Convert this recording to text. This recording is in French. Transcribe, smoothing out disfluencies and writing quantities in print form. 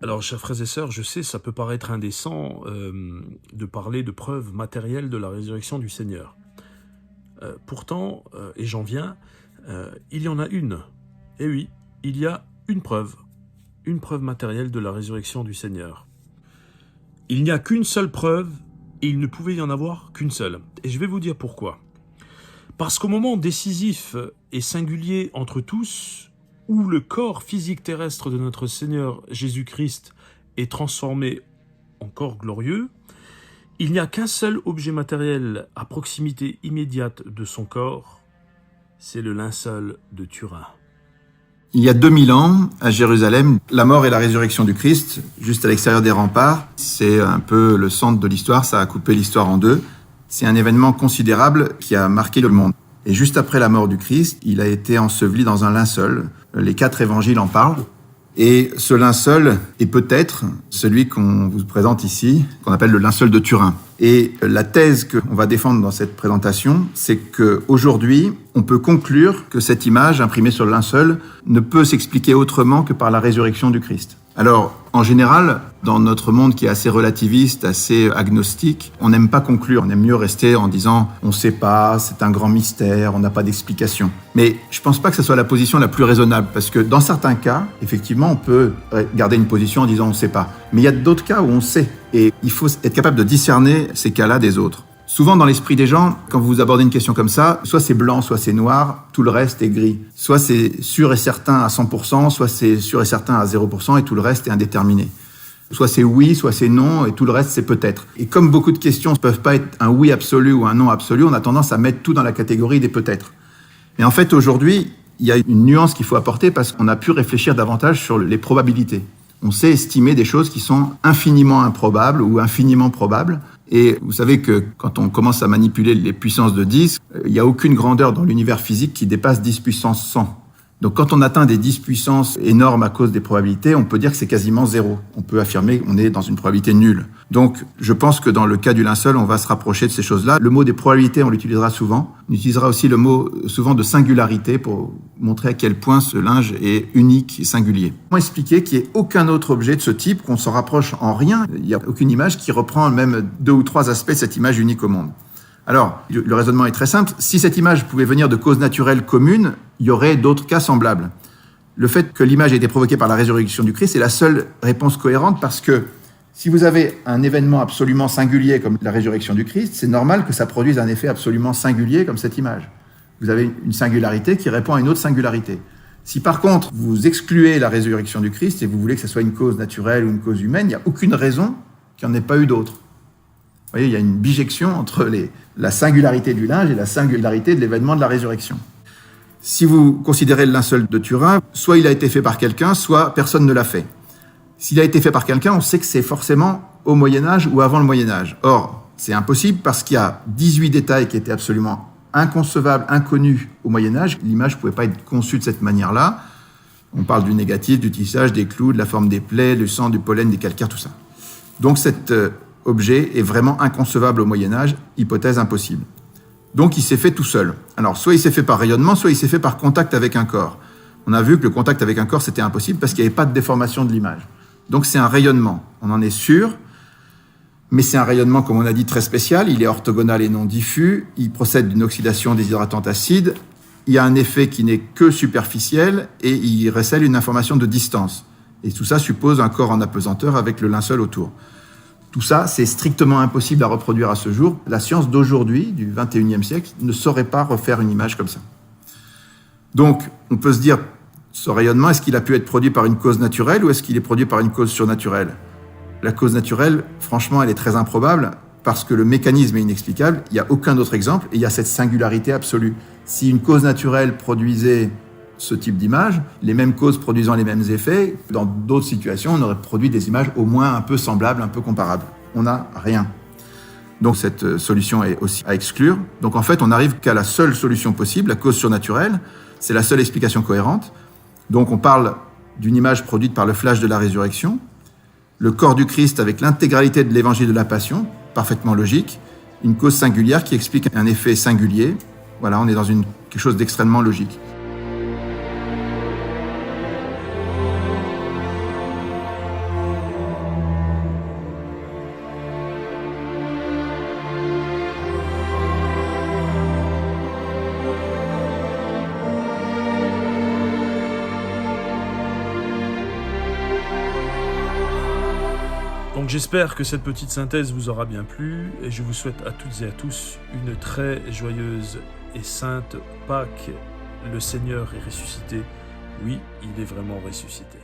Alors, chers frères et sœurs, je sais, ça peut paraître indécent de parler de preuves matérielles de la résurrection du Seigneur. Pourtant, et j'en viens, il y en a une. Et oui, il y a une preuve matérielle de la résurrection du Seigneur. Il n'y a qu'une seule preuve, et il ne pouvait y en avoir qu'une seule. Et je vais vous dire pourquoi. Parce qu'au moment décisif et singulier entre tous, où le corps physique terrestre de notre Seigneur Jésus-Christ est transformé en corps glorieux, il n'y a qu'un seul objet matériel à proximité immédiate de son corps, c'est le linceul de Turin. Il y a 2000 ans, à Jérusalem, la mort et la résurrection du Christ, juste à l'extérieur des remparts, c'est un peu le centre de l'histoire, ça a coupé l'histoire en deux. C'est un événement considérable qui a marqué le monde. Et juste après la mort du Christ, il a été enseveli dans un linceul. Les 4 évangiles en parlent. Et ce linceul est peut-être celui qu'on vous présente ici, qu'on appelle le linceul de Turin. Et la thèse qu'on va défendre dans cette présentation, c'est qu'aujourd'hui, on peut conclure que cette image imprimée sur le linceul ne peut s'expliquer autrement que par la résurrection du Christ. Alors, en général, dans notre monde qui est assez relativiste, assez agnostique, on n'aime pas conclure, on aime mieux rester en disant « on ne sait pas, c'est un grand mystère, on n'a pas d'explication ». Mais je ne pense pas que ce soit la position la plus raisonnable, parce que dans certains cas, effectivement, on peut garder une position en disant « on ne sait pas ». Mais il y a d'autres cas où on sait, et il faut être capable de discerner ces cas-là des autres. Souvent, dans l'esprit des gens, quand vous abordez une question comme ça, soit c'est blanc, soit c'est noir, tout le reste est gris. Soit c'est sûr et certain à 100%, soit c'est sûr et certain à 0%, et tout le reste est indéterminé. Soit c'est oui, soit c'est non, et tout le reste c'est peut-être. Et comme beaucoup de questions ne peuvent pas être un oui absolu ou un non absolu, on a tendance à mettre tout dans la catégorie des peut-être. Mais en fait, aujourd'hui, il y a une nuance qu'il faut apporter parce qu'on a pu réfléchir davantage sur les probabilités. On sait estimer des choses qui sont infiniment improbables ou infiniment probables. Et vous savez que quand on commence à manipuler les puissances de 10, il n'y a aucune grandeur dans l'univers physique qui dépasse 10 puissance 100. Donc quand on atteint des 10 puissances énormes à cause des probabilités, on peut dire que c'est quasiment zéro. On peut affirmer qu'on est dans une probabilité nulle. Donc je pense que dans le cas du linceul, on va se rapprocher de ces choses-là. Le mot des probabilités, on l'utilisera souvent. On utilisera aussi le mot souvent de singularité pour montrer à quel point ce linge est unique et singulier. Comment expliquer qu'il n'y ait aucun autre objet de ce type, qu'on s'en rapproche en rien. Il n'y a aucune image qui reprend même 2 ou 3 aspects de cette image unique au monde. Alors, le raisonnement est très simple. Si cette image pouvait venir de causes naturelles communes, il y aurait d'autres cas semblables. Le fait que l'image ait été provoquée par la résurrection du Christ est la seule réponse cohérente parce que si vous avez un événement absolument singulier comme la résurrection du Christ, c'est normal que ça produise un effet absolument singulier comme cette image. Vous avez une singularité qui répond à une autre singularité. Si par contre, vous excluez la résurrection du Christ et vous voulez que ce soit une cause naturelle ou une cause humaine, il n'y a aucune raison qu'il n'y en ait pas eu d'autre. Vous voyez, il y a une bijection entre la singularité du linge et la singularité de l'événement de la résurrection. Si vous considérez le linceul de Turin, soit il a été fait par quelqu'un, soit personne ne l'a fait. S'il a été fait par quelqu'un, on sait que c'est forcément au Moyen-Âge ou avant le Moyen-Âge. Or, c'est impossible parce qu'il y a 18 détails qui étaient absolument inconcevables, inconnus au Moyen-Âge. L'image ne pouvait pas être conçue de cette manière-là. On parle du négatif, du tissage, des clous, de la forme des plaies, du sang, du pollen, des calcaires, tout ça. Donc cet objet est vraiment inconcevable au Moyen-Âge, hypothèse impossible. Donc il s'est fait tout seul. Alors soit il s'est fait par rayonnement, soit il s'est fait par contact avec un corps. On a vu que le contact avec un corps c'était impossible parce qu'il n'y avait pas de déformation de l'image. Donc c'est un rayonnement, on en est sûr, mais c'est un rayonnement comme on a dit très spécial, il est orthogonal et non diffus, il procède d'une oxydation déshydratante acide, il y a un effet qui n'est que superficiel et il recèle une information de distance. Et tout ça suppose un corps en apesanteur avec le linceul autour. Tout ça, c'est strictement impossible à reproduire à ce jour. La science d'aujourd'hui, du 21e siècle, ne saurait pas refaire une image comme ça. Donc, on peut se dire, ce rayonnement, est-ce qu'il a pu être produit par une cause naturelle ou est-ce qu'il est produit par une cause surnaturelle? La cause naturelle, franchement, elle est très improbable parce que le mécanisme est inexplicable. Il n'y a aucun autre exemple et il y a cette singularité absolue. Si une cause naturelle produisait ce type d'image, les mêmes causes produisant les mêmes effets, dans d'autres situations, on aurait produit des images au moins un peu semblables, un peu comparables. On n'a rien. Donc cette solution est aussi à exclure. Donc en fait, on n'arrive qu'à la seule solution possible, la cause surnaturelle. C'est la seule explication cohérente. Donc on parle d'une image produite par le flash de la résurrection, le corps du Christ avec l'intégralité de l'évangile de la Passion, parfaitement logique, une cause singulière qui explique un effet singulier. Voilà, on est dans quelque chose d'extrêmement logique. Donc j'espère que cette petite synthèse vous aura bien plu et je vous souhaite à toutes et à tous une très joyeuse et sainte Pâques. Le Seigneur est ressuscité. Oui, il est vraiment ressuscité.